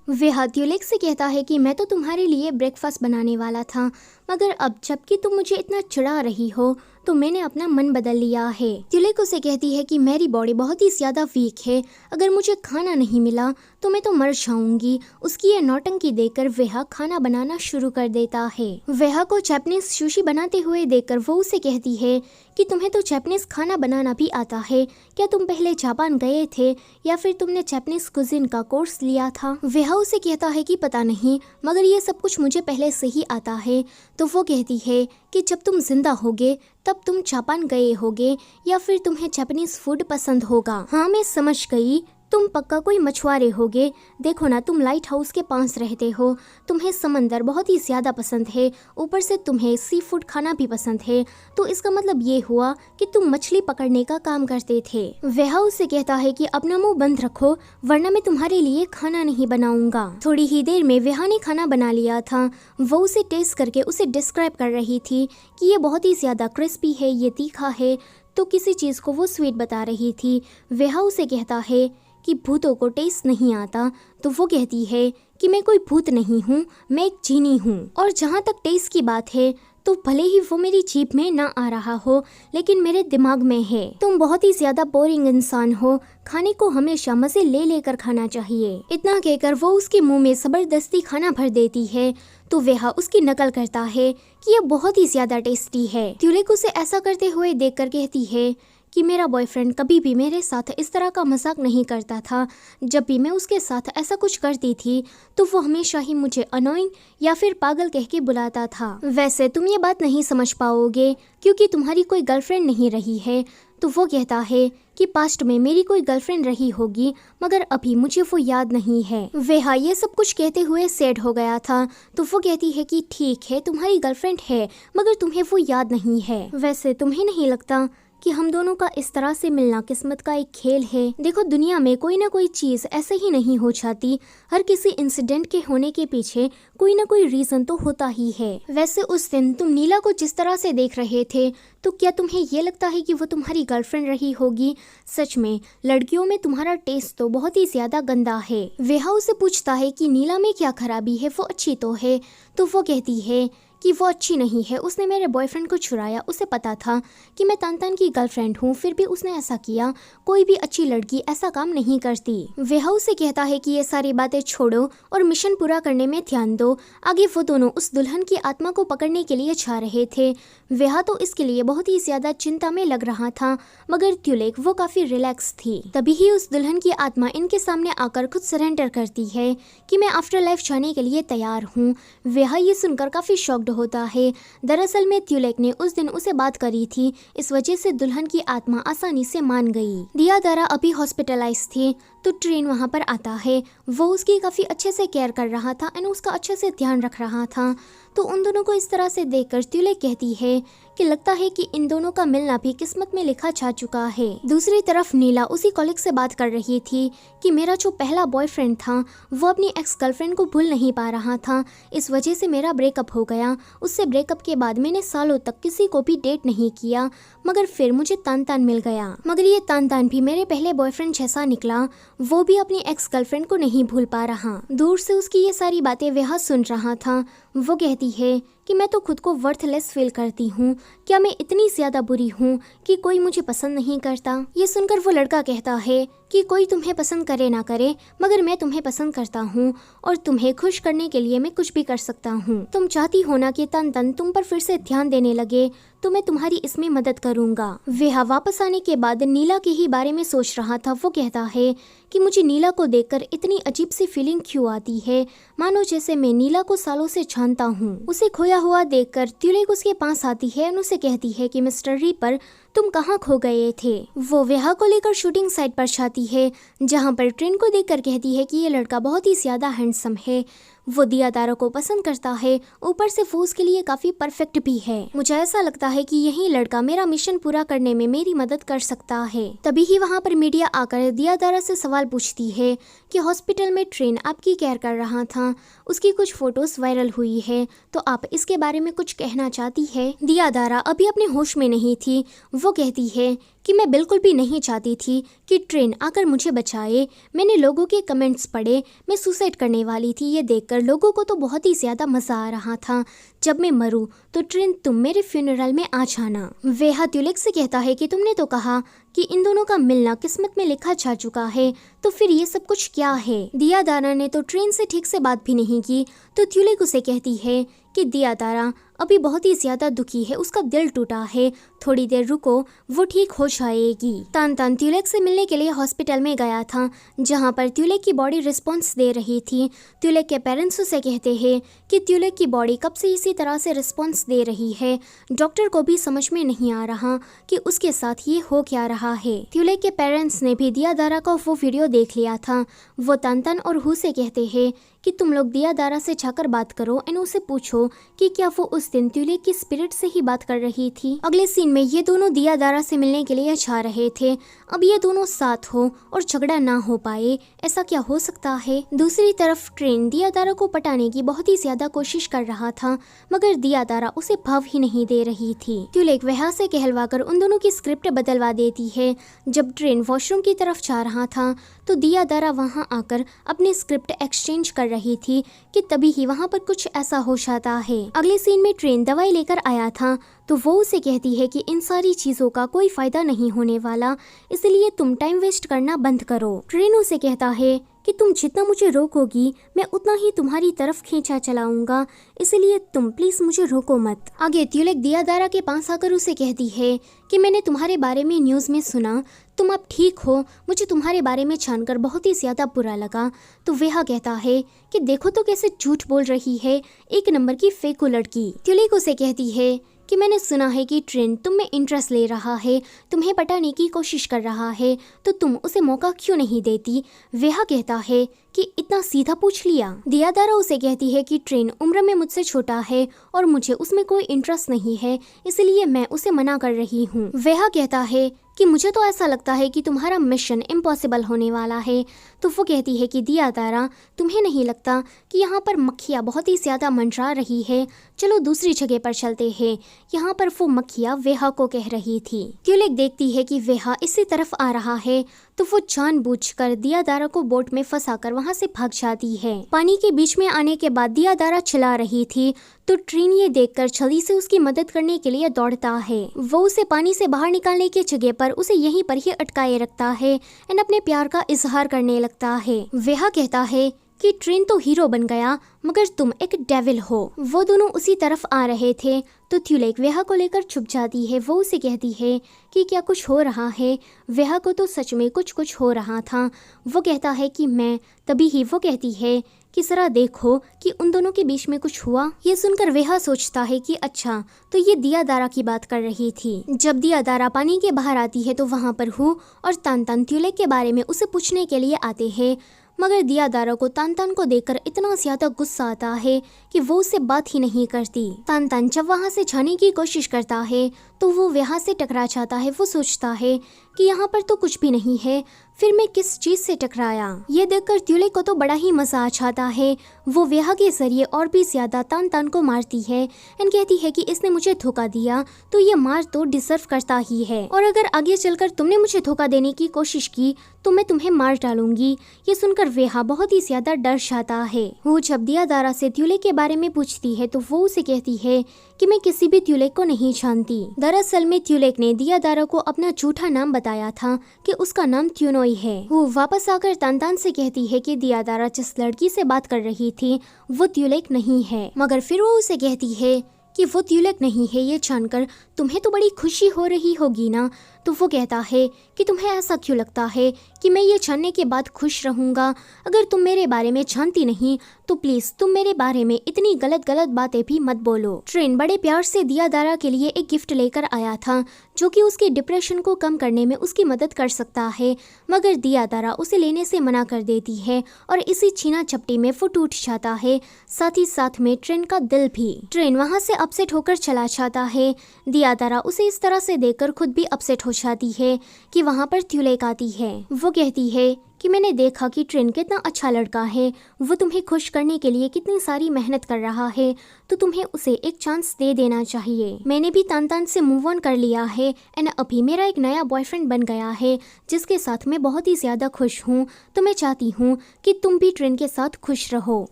वह त्युलेक से कहता है कि मैं तो तुम्हारे लिए ब्रेकफास्ट बनाने वाला था, मगर अब जबकि तुम मुझे इतना चिढ़ा रही हो तो मैंने अपना मन बदल लिया है। त्युलेक उसे कहती है कि मेरी बॉडी बहुत ही ज्यादा वीक है, अगर मुझे खाना नहीं मिला तो मैं तो मर जाऊंगी। उसकी ये नौटंकी देखकर वह खाना बनाना शुरू कर देता है। वह को जापानीज सुशी बनाते हुए देखकर वो उसे कहती है कि तुम्हें तो जापानीज खाना बनाना भी आता है, क्या तुम पहले जापान गए थे या फिर तुमने जापानीज कुजिन का कोर्स लिया था? वह उसे कहता है कि पता नहीं, मगर ये सब कुछ मुझे पहले से ही आता है। तो वो कहती है कि जब तुम जिंदा होगे तब तुम जापान गए होगे या फिर तुम्हें जापानीज फूड पसंद होगा। हाँ, मैं समझ गई, तुम पक्का कोई मछुआरे होगे। देखो ना, तुम लाइट हाउस के पास रहते हो, तुम्हें समंदर बहुत ही ज्यादा पसंद है, ऊपर से तुम्हें सी फूड खाना भी पसंद है, तो इसका मतलब ये हुआ कि तुम मछली पकड़ने का काम करते थे। वह उसे कहता है कि अपना मुंह बंद रखो वरना मैं तुम्हारे लिए खाना नहीं बनाऊंगा। थोड़ी ही देर में वह ने खाना बना लिया था। वो उसे टेस्ट करके उसे डिस्क्राइब कर रही थी कि ये बहुत ही ज्यादा क्रिस्पी है, ये तीखा है, तो किसी चीज को वो स्वीट बता रही थी। वह उसे कहता है कि भूतों को टेस्ट नहीं आता, तो वो कहती है कि मैं कोई भूत नहीं हूँ, मैं एक जीनी हूँ। और जहाँ तक टेस्ट की बात है तो भले ही वो मेरी जीभ में ना आ रहा हो लेकिन मेरे दिमाग में है। तुम बहुत ही ज्यादा बोरिंग इंसान हो, खाने को हमेशा मजे ले लेकर खाना चाहिए। इतना कहकर वो उसके मुंह में जबरदस्ती खाना भर देती है तो वह उसकी नकल करता है कि ये बहुत ही ज्यादा टेस्टी है। त्युलेक उसे ऐसा करते हुए देखकर कहती है कि मेरा बॉयफ्रेंड कभी भी मेरे साथ इस तरह का मजाक नहीं करता था। जब भी मैं उसके साथ ऐसा कुछ करती थी तो वो हमेशा ही मुझे अनोइंग या फिर पागल कह के बुलाता था। वैसे तुम ये बात नहीं समझ पाओगे क्योंकि तुम्हारी कोई गर्लफ्रेंड नहीं रही है। तो वो कहता है कि पास्ट में मेरी कोई गर्लफ्रेंड रही होगी मगर अभी मुझे वो याद नहीं है। वह ये सब कुछ कहते हुए सैड हो गया था। तो वो कहती है कि ठीक है, तुम्हारी गर्लफ्रेंड है मगर तुम्हें वो याद नहीं है। वैसे तुम्हें नहीं लगता कि हम दोनों का इस तरह से मिलना किस्मत का एक खेल है? देखो, दुनिया में कोई ना कोई चीज ऐसे ही नहीं हो जाती, हर किसी इंसिडेंट के होने के पीछे कोई ना कोई रीजन तो होता ही है। वैसे उस दिन तुम नीला को जिस तरह से देख रहे थे तो क्या तुम्हें ये लगता है कि वो तुम्हारी गर्लफ्रेंड रही होगी? सच में लड़कियों में तुम्हारा टेस्ट तो बहुत ही ज्यादा गंदा है। वह उसे पूछता है कि नीला में क्या खराबी है, वो अच्छी तो है। तो वो कहती है कि वो अच्छी नहीं है, उसने मेरे बॉयफ्रेंड को चुराया, उसे पता था कि मैं तानतान की गर्लफ्रेंड हूँ, फिर भी उसने ऐसा किया। कोई भी अच्छी लड़की ऐसा काम नहीं करती। वह उसे कहता है कि ये सारी बातें छोड़ो और मिशन पूरा करने में ध्यान दो। आगे वो दोनों उस दुल्हन की आत्मा को पकड़ने के लिए जा रहे थे। वह तो इसके लिए बहुत ही ज्यादा चिंता में लग रहा था मगर त्युलेक वो काफी रिलैक्स थी। तभी ही उस दुल्हन की आत्मा इनके सामने आकर खुद सरेंडर करती है कि मैं आफ्टर लाइफ जाने के लिए तैयार हूँ। वह ये सुनकर काफी शॉक्ड होता है। दरअसल में त्युलेक ने उस दिन उसे बात करी थी, इस वजह से दुल्हन की आत्मा आसानी से मान गई। दियादारा अभी हॉस्पिटलाइज थी तो ट्रेन वहाँ पर आता है। वो उसकी काफी अच्छे से केयर कर रहा था एंड उसका अच्छे से ध्यान रख रहा था। तो उन दोनों को इस तरह से देखकर त्युलेक कहती है कि लगता है कि इन दोनों का मिलना भी किस्मत में लिखा जा चुका है। दूसरी तरफ नीला उसी कॉलीग से बात कर रही थी कि मेरा जो पहला बॉयफ्रेंड था वो अपनी एक्स गर्लफ्रेंड को भूल नहीं पा रहा था, इस वजह से मेरा ब्रेकअप हो गया। उससे ब्रेकअप के बाद मैंने सालों तक किसी को भी डेट नहीं किया मगर फिर मुझे तानतान मिल गया, मगर ये तानतान भी मेरे पहले बॉयफ्रेंड जैसा निकला, वो भी अपनी एक्स गर्लफ्रेंड को नहीं भूल पा रहा। दूर से उसकी ये सारी बातें वह सुन रहा था। वो कहती है कि मैं तो खुद को वर्थलेस फील करती हूँ, क्या मैं इतनी ज्यादा बुरी हूँ कि कोई मुझे पसंद नहीं करता? ये सुनकर वो लड़का कहता है कि कोई तुम्हें पसंद करे ना करे मगर मैं तुम्हें पसंद करता हूँ और तुम्हें खुश करने के लिए मैं कुछ भी कर सकता हूँ। तुम चाहती हो ना कि तन तुम पर फिर से ध्यान देने लगे तो मैं तुम्हारी इसमें मदद करूंगा। वह वापस आने के बाद नीला के ही बारे में सोच रहा था। वो कहता है कि मुझे नीला को देखकर इतनी अजीब सी फीलिंग क्यों आती है, मानो जैसे मैं नीला को सालों से जानता हूँ। उसे खोया हुआ देखकर त्युलेक उसके पास आती है और उसे कहती है कि मिस्टर रीपर तुम कहाँ खो गए थे? वो विहा को लेकर शूटिंग साइट पर जाती है जहाँ पर ट्रेन को देखकर कहती है कि ये लड़का बहुत ही ज्यादा हैंडसम है, वो दियादारा को पसंद करता है, ऊपर से वो उसके लिए काफी परफेक्ट भी है। मुझे ऐसा लगता है कि यही लड़का मेरा मिशन पूरा करने में मेरी मदद कर सकता है। तभी ही वहाँ पर मीडिया आकर दियादारा से सवाल पूछती है कि हॉस्पिटल में ट्रेन आपकी केयर कर रहा था, उसकी कुछ फोटोज वायरल हुई है, तो आप इसके बारे में कुछ कहना चाहती है? दियादारा अभी अपने होश में नहीं थी। वो कहती है कि मैं बिल्कुल भी नहीं चाहती थी कि ट्रेन आकर मुझे बचाए। मैंने लोगों के कमेंट्स पढ़े, मैं सुसाइड करने वाली थी। ये देखकर लोगों को तो बहुत ही ज़्यादा मज़ा आ रहा था। जब मैं मरूं तो ट्रेन तुम मेरे फ्यूनरल में आ जाना। वेहा ट्यूलिक से कहता है कि तुमने तो कहा कि इन दोनों का मिलना किस्मत में लिखा जा चुका है, तो फिर ये सब कुछ क्या है। दियादारा ने तो ट्रेन से ठीक से बात भी नहीं की, तो ट्यूलिक उसे कहती है कि दियादारा अभी बहुत ही ज्यादा दुखी है, उसका दिल टूटा है, थोड़ी देर रुको, वो ठीक हो जाएगी। तान तान ट्यूलिक से मिलने के लिए हॉस्पिटल में गया था, जहाँ पर ट्यूलिक की बॉडी रिस्पॉन्स दे रही थी। ट्यूलिक के पेरेंट्स उसे कहते हैं कि ट्यूलिक की बॉडी कब से इसी तरह से रिस्पॉन्स दे रही है। डॉक्टर को भी समझ में नहीं आ रहा कि उसके साथ ये हो क्या रहा है। ट्यूलिक के पेरेंट्स ने भी दियादारा का वो वीडियो देख लिया था। वो तान तान और हु से कहते हैं कि तुम लोग दियादारा से जाकर बात करो एंड उसे पूछो कि क्या वो उस दिन ट्यूलिक की स्पिरिट से ही बात कर रही थी। अगले सीन में ये दोनों दियादारा से मिलने के लिए जा रहे थे। अब ये दोनों साथ हो और झगड़ा ना हो पाए, ऐसा क्या हो सकता है। दूसरी तरफ ट्रेन दियादारा को पटाने की बहुत ही ज्यादा कोशिश कर रहा था, मगर दियादारा उसे भाव ही नहीं दे रही थी। ट्यूलिक वहाँ से कहलवाकर उन दोनों की स्क्रिप्ट बदलवा देती है। जब ट्रेन वॉशरूम की तरफ जा रहा था तो दियादारा वहाँ आकर अपनी स्क्रिप्ट एक्सचेंज कर रही थी कि तभी ही वहाँ पर कुछ ऐसा हो जाता है। अगले सीन में ट्रेन दवाई लेकर आया था, तो वो उसे कहती है कि इन सारी चीज़ों का कोई फायदा नहीं होने वाला, इसलिए तुम टाइम वेस्ट करना बंद करो। ट्रेन उसे कहता है कि तुम जितना मुझे रोकोगी मैं उतना ही तुम्हारी तरफ खींचा चलाऊंगा, इसलिए तुम प्लीज मुझे रोको मत। आगे ट्यूलिक दियादारा के पास आकर उसे कहती है कि मैंने तुम्हारे बारे में न्यूज़ में सुना, तुम अब ठीक हो, मुझे तुम्हारे बारे में जानकर बहुत ही ज़्यादा बुरा लगा। तो वेहा कहता है कि देखो तो कैसे झूठ बोल रही है, एक नंबर की फेकू लड़की। ट्यूलिक उसे कहती है कि मैंने सुना है कि ट्रेन तुम में इंटरेस्ट ले रहा है, तुम्हें पटाने की कोशिश कर रहा है, तो तुम उसे मौका क्यों नहीं देती। वेहा कहता है कि इतना सीधा पूछ लिया। दियादारा उसे कहती है कि ट्रेन उम्र में मुझसे छोटा है और मुझे उसमें कोई इंटरेस्ट नहीं है, इसलिए मैं उसे मना कर रही हूँ। वेहा कहता है कि मुझे तो ऐसा लगता है कि तुम्हारा मिशन इम्पॉसिबल होने वाला है। तो वो कहती है कि दियादारा तुम्हें नहीं लगता कि यहाँ पर मक्खियाँ बहुत ही ज़्यादा मंडरा रही है, चलो दूसरी जगह पर चलते हैं। यहाँ पर वो मक्खियाँ वेहा को कह रही थी। ट्यूलिक देखती है कि वेहा इसी तरफ आ रहा है, तो वो जानबूझकर दियादारा को बोट में फंसाकर वहाँ से भाग जाती है। पानी के बीच में आने के बाद दियादारा चिल्ला रही थी, तो ट्रेन ये देखकर जल्दी से उसकी मदद करने के लिए दौड़ता है। वो उसे पानी से बाहर निकालने की जगह पर उसे यहीं पर ही अटकाए रखता है एंड अपने प्यार का इजहार करने लगता है। वेहा कहता है कि ट्रेन तो हीरो बन गया, मगर तुम एक डेविल हो। वो दोनों उसी तरफ आ रहे थे, तो ट्यूलिक वेहा को लेकर छुप जाती है। वो उसे कहती है कि क्या कुछ हो रहा है। वेहा को तो सच में कुछ हो रहा था। वो कहता है कि मैं, तभी ही वो कहती है कि जरा देखो कि उन दोनों के बीच में कुछ हुआ। ये सुनकर वेहा सोचता है कि अच्छा, तो ये दियादारा की बात कर रही थी। जब दियादारा पानी के बाहर आती है तो वहाँ पर हु और तान तान ट्यूलिक के बारे में उसे पूछने के लिए आते हैं, मगर दियादारा को तान तान को देखकर इतना ज्यादा गुस्सा आता है कि वो उससे बात ही नहीं करती। तान तान जब वहाँ से जाने की कोशिश करता है तो वो वहाँ से टकरा जाता है। वो सोचता है कि यहाँ पर तो कुछ भी नहीं है, फिर मैं किस चीज से टकराया। ये देखकर ट्यूलिक को तो बड़ा ही मजा आ जाता है। वो वेहा के जरिए और भी ज्यादा तान तान को मारती है एंड कहती है कि इसने मुझे धोखा दिया तो ये मार तो डिजर्व करता ही है, और अगर आगे चलकर तुमने मुझे धोखा देने की कोशिश की तो मैं तुम्हें मार डालूंगी। ये सुनकर वेहा बहुत ही ज्यादा डर जाता है। वो जब दियादारा से ट्यूलिक के बारे में पूछती है तो वो उसे कहती है कि मैं किसी भी ट्यूलिक को नहीं जानती। दरअसल में ट्यूलिक ने दियादारा को अपना झूठा नाम बताया था कि उसका नाम ट्यूनोई है। वो वापस आकर तान तान से कहती है कि दियादारा जिस लड़की से बात कर रही थी वो ट्यूलिक नहीं है, मगर फिर वो उसे कहती है कि वो ट्यूलिक नहीं है। ये जानकर तुम्हें तो बड़ी खुशी हो रही होगी ना। तो वो कहता है कि तुम्हें ऐसा क्यों लगता है कि मैं ये जानने के बाद खुश रहूँगा। अगर तुम मेरे बारे में जानती नहीं तो प्लीज़ तुम मेरे बारे में इतनी गलत बातें भी मत बोलो। ट्रेन बड़े प्यार से दियादारा के लिए एक गिफ्ट लेकर आया था जो कि उसके डिप्रेशन को कम करने में उसकी मदद कर सकता है, मगर दियादारा उसे लेने से मना कर देती है और इसी छीना झपटी में वो टूट जाता है, साथ ही साथ में ट्रेन का दिल भी। ट्रेन वहाँ से अपसेट होकर चला जाता है। दियादारा उसे इस तरह से देखकर खुद भी अपसेट हो जाती है कि वहाँ पर ट्यूलिक आती है। वो कहती है कि मैंने देखा कि ट्रेन कितना अच्छा लड़का है, वो तुम्हें खुश करने के लिए कितनी सारी मेहनत कर रहा है, तो तुम्हें उसे एक चांस दे देना चाहिए। मैंने भी तान तान से मूव ऑन कर लिया है एंड अभी मेरा एक नया बॉयफ्रेंड बन गया है जिसके साथ मैं बहुत ही ज्यादा खुश हूँ। तो मैं चाहती हूँ कि तुम भी ट्रेन के साथ खुश रहो।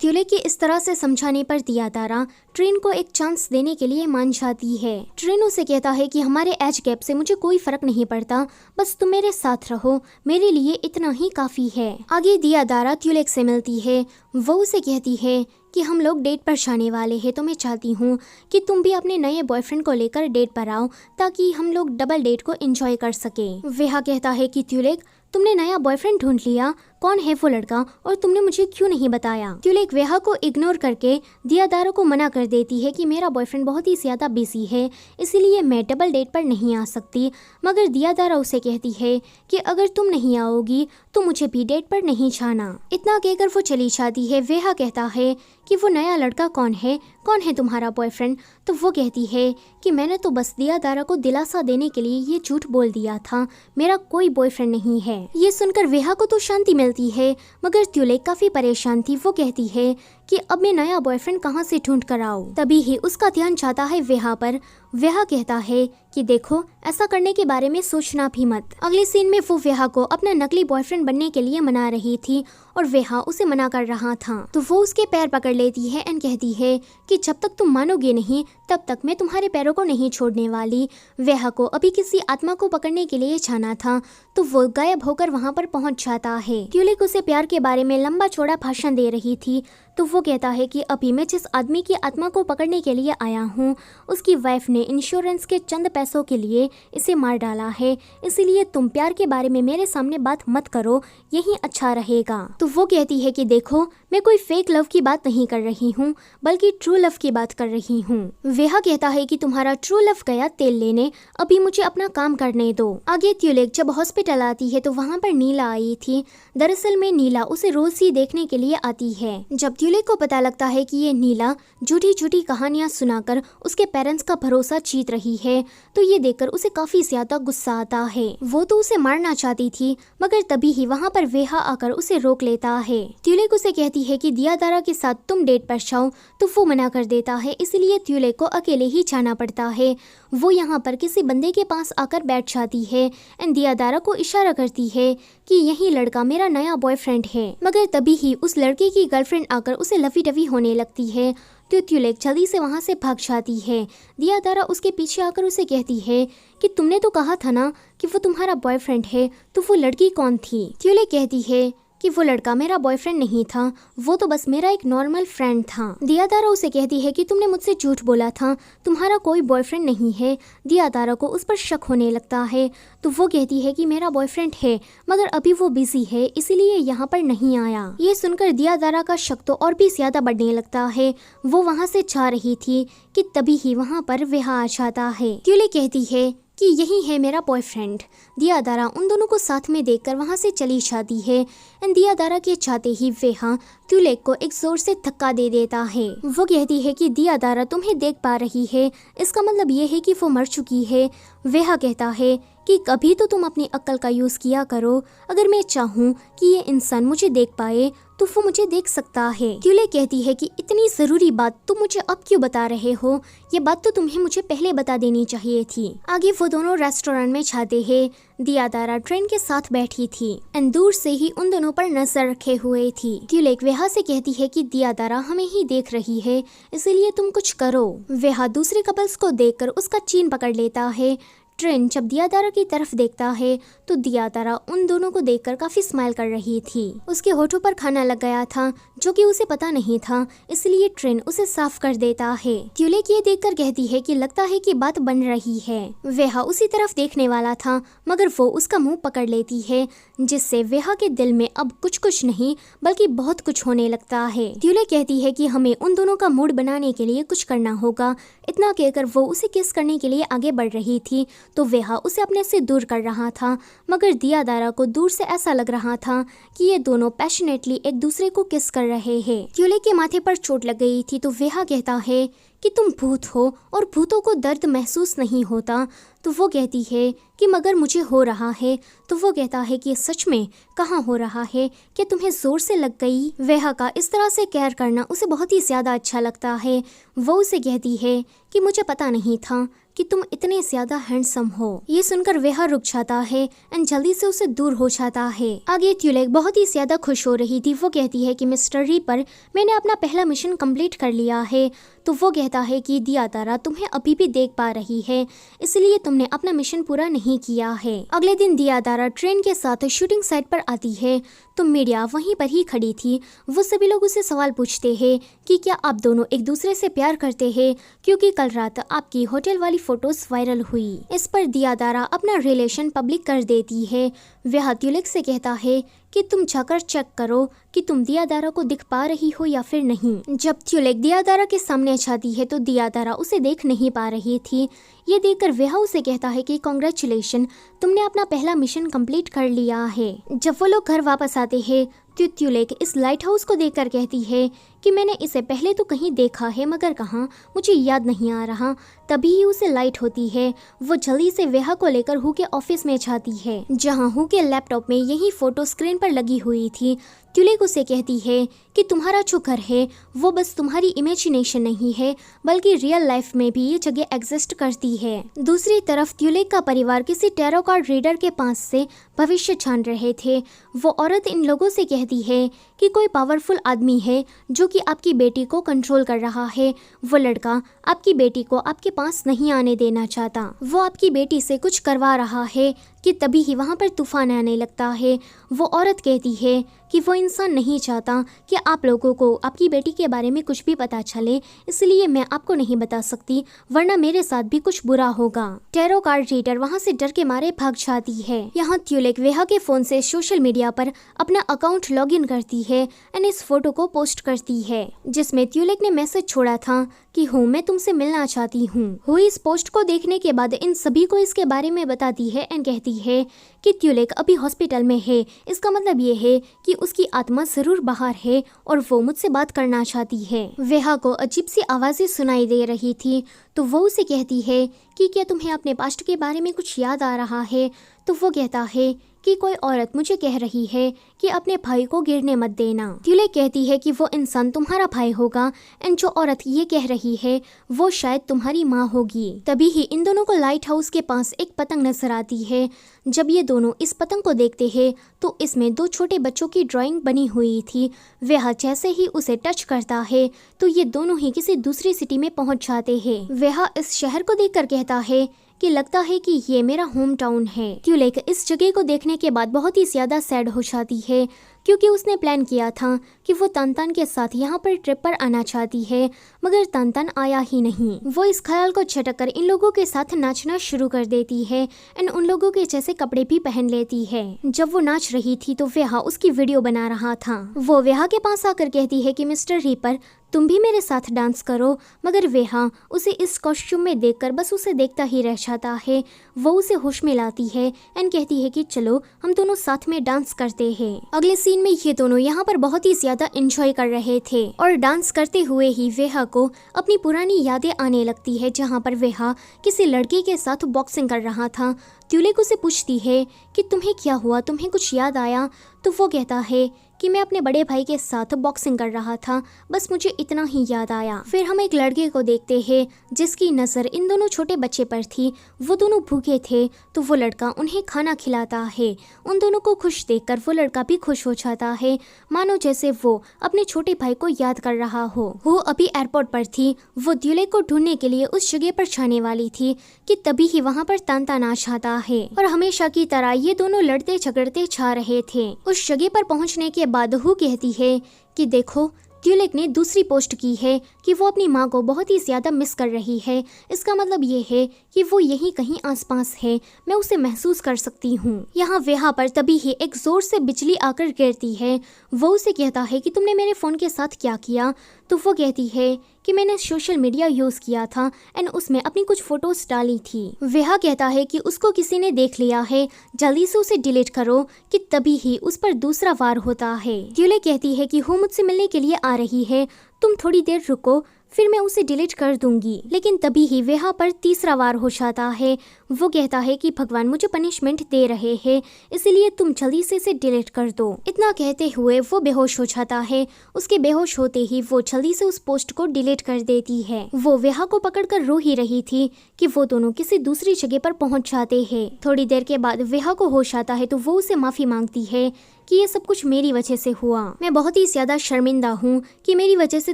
त्यूले की इस तरह से समझाने पर दियादारा ट्रेन को एक चांस देने के लिए मान जाती है। ट्रेन उसे कहता है कि हमारे एज गैप से मुझे कोई फर्क नहीं पड़ता, बस तुम मेरे साथ रहो, मेरे लिए इतना ही काफी है। आगे दियादारा त्यूलेक से मिलती है। वो उसे कहती है कि हम लोग डेट पर जाने वाले हैं, तो मैं चाहती हूँ कि तुम भी अपने नए बॉयफ्रेंड को लेकर डेट पर आओ ताकि हम लोग डबल डेट को एंजॉय कर सके। वेहा कहता है कि त्यूलेक, तुमने नया बॉयफ्रेंड ढूंढ लिया, कौन है वो लड़का और तुमने मुझे क्यों नहीं बताया। त्यूलेक वेहा को इग्नोर करके दियादारा को मना कर देती है कि मेरा बॉयफ्रेंड बहुत ही ज्यादा बिजी है, इसीलिए मैं डबल डेट पर नहीं आ सकती। मगर दियादारा उसे कहती है कि अगर तुम नहीं आओगी तो मुझे भी डेट पर नहीं जाना। इतना कहकर वो चली जाती है। वेहा कहता है कि वो नया लड़का कौन है तुम्हारा बॉयफ्रेंड। तो वो कहती है कि मैंने तो बस दियादारा को दिलासा देने के लिए ये झूठ बोल दिया था, मेरा कोई बॉयफ्रेंड नहीं है। ये सुनकर वेहा को तो शांति मिलती है, मगर त्यूलेक काफी परेशान थी। वो कहती है कि अब मैं नया बॉयफ्रेंड कहाँ से ढूंढ कर आऊँ। तभी ही उसका ध्यान जाता है वेहा पर। वेहा कहता है कि देखो, ऐसा करने के बारे में सोचना भी मत। अगले सीन में वो वेहा को अपना नकली बॉयफ्रेंड बनने के लिए मना रही थी और वेहा उसे मना कर रहा था। तो वो उसके पैर पकड़ लेती है एंड कहती है कि जब तक तुम मानोगे नहीं तब तक मैं तुम्हारे पैरों को नहीं छोड़ने वाली। वेहा को अभी किसी आत्मा को पकड़ने के लिए जाना था, तो वो गायब होकर वहाँ पर पहुँच जाता है। ट्यूलिक उसे प्यार के बारे में लंबा चौड़ा भाषण दे रही थी, तो वो कहता है कि अभी मैं जिस आदमी की आत्मा को पकड़ने के लिए आया हूँ उसकी वाइफ ने इंश्योरेंस के चंद पैसों के लिए इसे मार डाला है, इसीलिए तुम प्यार के बारे में मेरे सामने बात मत करो, यही अच्छा रहेगा। तो वो कहती है कि देखो, मैं कोई फेक लव की बात नहीं कर रही हूँ बल्कि ट्रू लव की बात कर रही हूँ। वेहा कहता है कि तुम्हारा ट्रू लव गया तेल लेने, अभी मुझे अपना काम करने दो। आगे त्यूलेक जब हॉस्पिटल आती है तो वहाँ पर नीला आई थी। दरअसल में नीला उसे रोज ही देखने के लिए आती है। जब त्यूलेक को पता लगता है कि ये नीला झूठी झूठी कहानियां सुनाकर उसके पेरेंट्स का भरोसा जीत रही है, तो ये देखकर उसे काफी ज्यादा गुस्सा आता है। वो तो उसे मारना चाहती थी, मगर तभी ही वहाँ पर वेहा आकर उसे रोक लेता है। त्यूलेक उसे कहती है कि दियादारा के साथ तुम डेट पर जाओ, तो वो मना कर देता है, इसलिए त्यूलेक को अकेले ही जाना पड़ता है। वो यहाँ पर किसी बंदे के पास आकर बैठ जाती है एंड दियादारा को इशारा करती है कि यही लड़का मेरा नया बॉयफ्रेंड है। मगर तभी ही उस लड़के की गर्लफ्रेंड आकर उसे लवी डवी होने लगती है, तो त्यूलेक जल्दी से वहाँ से भाग जाती है। दियादारा उसके पीछे आकर उसे कहती है कि तुमने तो कहा था ना कि वो तुम्हारा बॉयफ्रेंड है, तो वो लड़की कौन थी। त्यूलेक कहती है कि वो लड़का मेरा बॉयफ्रेंड नहीं था, वो तो बस मेरा एक नॉर्मल फ्रेंड था। दियादारा उसे कहती है कि तुमने मुझसे झूठ बोला था, तुम्हारा कोई बॉयफ्रेंड नहीं है। दियादारा को उस पर शक होने लगता है, तो वो कहती है कि मेरा बॉयफ्रेंड है मगर अभी वो बिजी है, इसीलिए यहाँ पर नहीं आया। ये सुनकर दियादारा का शक तो और भी ज्यादा बढ़ने लगता है। वो वहाँ से जा रही थी कि तभी ही वहाँ पर वेहा आ जाता है। त्यूलेक कहती है कि यही है मेरा बॉयफ्रेंड। दियादारा उन दोनों को साथ में देखकर वहाँ से चली जाती है एंड दियादारा के चाहते ही वेहा त्यूलेक को एक जोर से धक्का दे देता है। वो कहती है कि दियादारा तुम्हें देख पा रही है, इसका मतलब ये है कि वो मर चुकी है। वेहा कहता है कि कभी तो तुम अपनी अक्ल का यूज किया करो, अगर मैं चाहूँ कि ये इंसान मुझे देख पाए तो वो मुझे देख सकता है। त्यूलेक कहती है कि इतनी जरूरी बात तुम मुझे अब क्यों बता रहे हो, ये बात तो तुम्हें मुझे पहले बता देनी चाहिए थी। आगे वो दोनों रेस्टोरेंट में जाते हैं। दियादारा ट्रेन के साथ बैठी थी एंड दूर से ही उन दोनों पर नजर रखे हुए थी। त्यूलेक वेहा से कहती है कि दियादारा हमें ही देख रही है, इसलिए तुम कुछ करो। वेहा दूसरे कपल्स को देखकर उसका चीन पकड़ लेता है। ट्रेन जब दियादारा की तरफ देखता है तो दियादारा उन दोनों को देखकर काफी स्माइल कर रही थी। उसके होठों पर खाना लग गया था जो कि उसे पता नहीं था, इसलिए ट्रेन उसे साफ कर देता है। त्यूलेक ये देखकर कहती है कि लगता है कि बात बन रही है। वेहा उसी तरफ देखने वाला था मगर वो उसका मुंह पकड़ लेती है, जिससे वेहा के दिल में अब कुछ नहीं बल्कि बहुत कुछ होने लगता है। त्यूलेक कहती है कि हमें उन दोनों का मूड बनाने के लिए कुछ करना होगा। इतना कहकर वो उसे किस करने के लिए आगे बढ़ रही थी, तो वेहा उसे अपने से दूर कर रहा था, मगर दियादारा को दूर से ऐसा लग रहा था कि ये दोनों पैशनेटली एक दूसरे को किस कर रहे हैं। ट्यूलिक के माथे पर चोट लग गई थी तो वेहा कहता है कि तुम भूत हो और भूतों को दर्द महसूस नहीं होता। तो वो कहती है कि मगर मुझे हो रहा है। तो वो कहता है कि सच में कहाँ हो रहा है, क्या तुम्हें जोर से लग गई? वेहा का इस तरह से केयर करना उसे बहुत ही ज़्यादा अच्छा लगता है। वो उसे कहती है कि मुझे पता नहीं था कि तुम इतने ज़्यादा हैंडसम हो। ये सुनकर वेहा रुक जाता है एंड जल्दी से उसे दूर हो जाता है। आगे ट्यूलिक बहुत ही ज़्यादा खुश हो रही थी। वो कहती है कि मिस्टर रीपर, मैंने अपना पहला मिशन कंप्लीट कर लिया है। तो वो कहता है कि दियादारा तुम्हें अभी भी देख पा रही है, इसलिए तुमने अपना मिशन पूरा नहीं किया है। अगले दिन दियादारा ट्रेन के साथ शूटिंग साइट पर आती है तो मीडिया वहीं पर ही खड़ी थी। वो सभी लोग उसे सवाल पूछते हैं कि क्या आप दोनों एक दूसरे से प्यार करते हैं, क्योंकि कल रात आपकी होटल वाली फोटोज वायरल हुई। इस पर दियादारा अपना रिलेशन पब्लिक कर देती है। वह ट्यूलिक से कहता है कि तुम जाकर चेक करो कि तुम दियादारा को दिख पा रही हो या फिर नहीं। जब ट्यूलिक दियादारा के सामने जाती है तो दियादारा उसे देख नहीं पा रही थी। ये देखकर वह उसे कहता है कि कांग्रेचुलेशन, तुमने अपना पहला मिशन कंप्लीट कर लिया है। जब वो लोग घर वापस आते हैं तो ट्यूलिक इस लाइट हाउस को देखकर कहती है कि मैंने इसे पहले तो कहीं देखा है मगर कहाँ, मुझे याद नहीं आ रहा। तभी ही उसे लाइट होती है। वो जल्दी से वेहा को लेकर हु के ऑफिस में जाती है, जहाँ हु के लैपटॉप में यही फोटो स्क्रीन पर लगी हुई थी। ट्यूलिक उसे कहती है कि तुम्हारा जो घर है वो बस तुम्हारी इमेजिनेशन नहीं है, बल्कि रियल लाइफ में भी ये जगह एग्जिस्ट करती है। दूसरी तरफ ट्यूलिक का परिवार किसी टैरो कार्ड रीडर के पास से भविष्य जान रहे थे। वो औरत इन लोगों से कहती है कि कोई पावरफुल आदमी है जो कि आपकी बेटी को कंट्रोल कर रहा है। वो लड़का आपकी बेटी को आपके पास नहीं आने देना चाहता। वो आपकी बेटी से कुछ करवा रहा है कि तभी ही वहाँ पर तूफान आने लगता है। वो औरत कहती है कि वो इंसान नहीं चाहता कि आप लोगों को आपकी बेटी के बारे में कुछ भी पता चले, इसलिए मैं आपको नहीं बता सकती, वरना मेरे साथ भी कुछ बुरा होगा। टैरो कार्ड रीडर वहाँ से डर के मारे भाग जाती है। यहाँ ट्यूलिक वेहा के फोन से सोशल मीडिया पर अपना अकाउंट लॉगिन करती है एंड इस फोटो को पोस्ट करती है, जिसमें ट्यूलिक ने मैसेज छोड़ा था कि हूँ मैं तुमसे मिलना चाहती हूँ। वो इस पोस्ट को देखने के बाद इन सभी को इसके बारे में बताती है एंड कहती है कि ट्यूलिक अभी हॉस्पिटल में है। इसका मतलब ये है कि उसकी आत्मा जरूर बाहर है और वो मुझसे बात करना चाहती है। वेहा को अजीब सी आवाजें सुनाई दे रही थी तो वो उसे कहती है कि क्या तुम्हें अपने पास्ट के बारे में कुछ याद आ रहा है? तो वो कहता है कि कोई औरत मुझे कह रही है कि अपने भाई को गिरने मत देना। ट्यूलिक कहती है कि वो इंसान तुम्हारा भाई होगा एंड जो औरत ये कह रही है वो शायद तुम्हारी माँ होगी। तभी ही इन दोनों को लाइट हाउस के पास एक पतंग नजर आती है। जब ये दोनों इस पतंग को देखते हैं तो इसमें दो छोटे बच्चों की ड्राइंग बनी हुई थी। वह जैसे ही उसे टच करता है तो ये दोनों ही किसी दूसरी सिटी में पहुंच जाते हैं। वह इस शहर को देखकर कहता है कि लगता है कि ये मेरा होम टाउन है। ट्यूलिक इस जगह को देखने के बाद बहुत ही ज्यादा सैड हो जाती है, क्योंकि उसने प्लान किया था कि वो तानतान के साथ यहाँ पर ट्रिप पर आना चाहती है, मगर तानतान आया ही नहीं। वो इस ख्याल को झटक इन लोगों के साथ नाचना शुरू कर देती है एंड उन लोगों के जैसे कपड़े भी पहन लेती है। जब वो नाच रही थी तो वेहा उसकी वीडियो बना रहा था। वो वेहा के पास आकर कहती है कि मिस्टर रीपर, तुम भी मेरे साथ डांस करो, मगर वेहा उसे इस कॉस्ट्यूम में देखकर बस उसे देखता ही रह जाता है। वो उसे होश में लाती है एंड कहती है कि चलो हम दोनों साथ में डांस करते हैं। अगले सीन में ये दोनों यहाँ पर बहुत ही ज्यादा एंजॉय कर रहे थे और डांस करते हुए ही वेहा को अपनी पुरानी यादें आने लगती है, जहाँ पर वेहा किसी लड़के के साथ बॉक्सिंग कर रहा था। ट्यूलिक उसे पूछती है कि तुम्हें क्या हुआ, तुम्हें कुछ याद आया? तो वो कहता है कि मैं अपने बड़े भाई के साथ बॉक्सिंग कर रहा था, बस मुझे इतना ही याद आया। फिर हम एक लड़के को देखते हैं जिसकी नज़र इन दोनों छोटे बच्चे पर थी। वो दोनों भूखे थे तो वो लड़का उन्हें खाना खिलाता है। उन दोनों को खुश देखकर वो लड़का भी खुश हो जाता है, मानो जैसे वो अपने छोटे भाई को याद कर रहा हो। वो अभी एयरपोर्ट पर थी। वो ट्यूलिक को ढूंढने के लिए उस जगह पर जाने वाली थी कि तभी ही वहाँ पर तानतान आ जाता है और हमेशा की तरह ये दोनों लड़ते झगड़ते जा रहे थे। उस जगह पर पहुँचने के बाद हु कहती है कि देखो, ट्यूलिक ने दूसरी पोस्ट की है कि वो अपनी माँ को बहुत ही ज्यादा मिस कर रही है। इसका मतलब ये है कि वो यहीं कहीं आसपास है, मैं उसे महसूस कर सकती हूँ। यहाँ वेहा पर तभी ही एक जोर से बिजली आकर गिरती है। वो उसे कहता है कि तुमने मेरे फोन के साथ क्या किया? तो वो कहती है कि मैंने सोशल मीडिया यूज किया था एंड उसमें अपनी कुछ फोटोज डाली थी। वेहा कहता है कि उसको किसी ने देख लिया है, जल्दी से उसे डिलीट करो, कि तभी ही उस पर दूसरा वार होता है। ट्यूले कहती है कि वो मुझसे मिलने के लिए आ रही है, तुम थोड़ी देर रुको, फिर मैं उसे डिलीट कर दूंगी। लेकिन तभी ही वेहा पर तीसरा वार हो जाता है। वो कहता है कि भगवान मुझे पनिशमेंट दे रहे हैं, इसलिए तुम जल्दी से इसे डिलीट कर दो। इतना कहते हुए वो बेहोश हो जाता है। उसके बेहोश होते ही वो जल्दी से उस पोस्ट को डिलीट कर देती है। वो वेहा को पकड़कर रो ही रही थी कि वो दोनों किसी दूसरी जगह पर पहुंच जाते हैं। थोड़ी देर के बाद वेहा को होश आता है तो वो उसे माफी मांगती है कि ये सब कुछ मेरी वजह से हुआ। मैं बहुत ही ज्यादा शर्मिंदा हूँ कि मेरी वजह से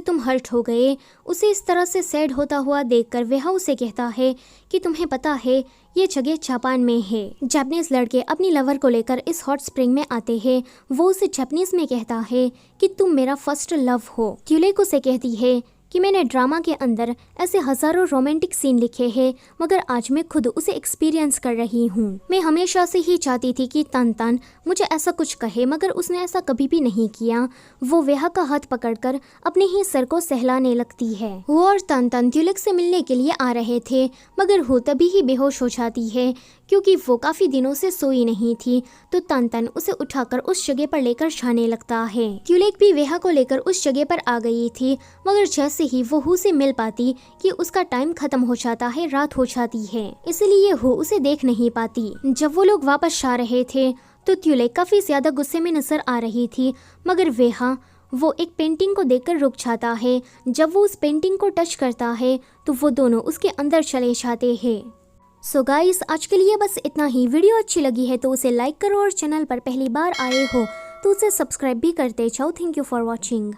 तुम हर्ट हो गए। उसे इस तरह से सैड होता हुआ देखकर वेहा उसे कहता है कि तुम्हें पता है ये जगह जापान में है। जापानीज लड़के अपनी लवर को लेकर इस हॉट स्प्रिंग में आते हैं। वो उसे जापानीज में कहता है कि तुम मेरा फर्स्ट लव हो। ट्यूलेक उसे कहती है कि मैंने ड्रामा के अंदर ऐसे हजारों रोमांटिक सीन लिखे हैं, मगर आज मैं खुद उसे एक्सपीरियंस कर रही हूँ। मैं हमेशा से ही चाहती थी कि तन तन मुझे ऐसा कुछ कहे, मगर उसने ऐसा कभी भी नहीं किया। वो वेहा का हाथ पकड़कर अपने ही सर को सहलाने लगती है। वो और तन तन ट्यूलेक से मिलने के लिए आ रहे थे, मगर वो तभी ही बेहोश हो जाती है क्योंकि वो काफी दिनों से सोई नहीं थी। तो तन तन उसे उठाकर उस जगह पर लेकर जाने लगता है। ट्यूलेक भी वेहा को लेकर उस जगह पर आ गई थी, मगर जैसे ही वो हु से मिल पाती कि उसका टाइम खत्म हो जाता है, रात हो जाती है, इसलिए हु उसे देख नहीं पाती। जब वो लोग वापस आ रहे थे तो ट्यूलेक काफी ज्यादा गुस्से में नजर आ रही थी, मगर वेहा वो एक पेंटिंग को देखकर रुक जाता है। जब वो उस पेंटिंग को टच करता है तो वो दोनों उसके अंदर चले जाते हैं। सो गाइस, आज के लिए बस इतना ही। वीडियो अच्छी लगी है तो उसे लाइक करो और चैनल पर पहली बार आए हो तो उसे सब्सक्राइब भी करते जाओ। Thank you for watching.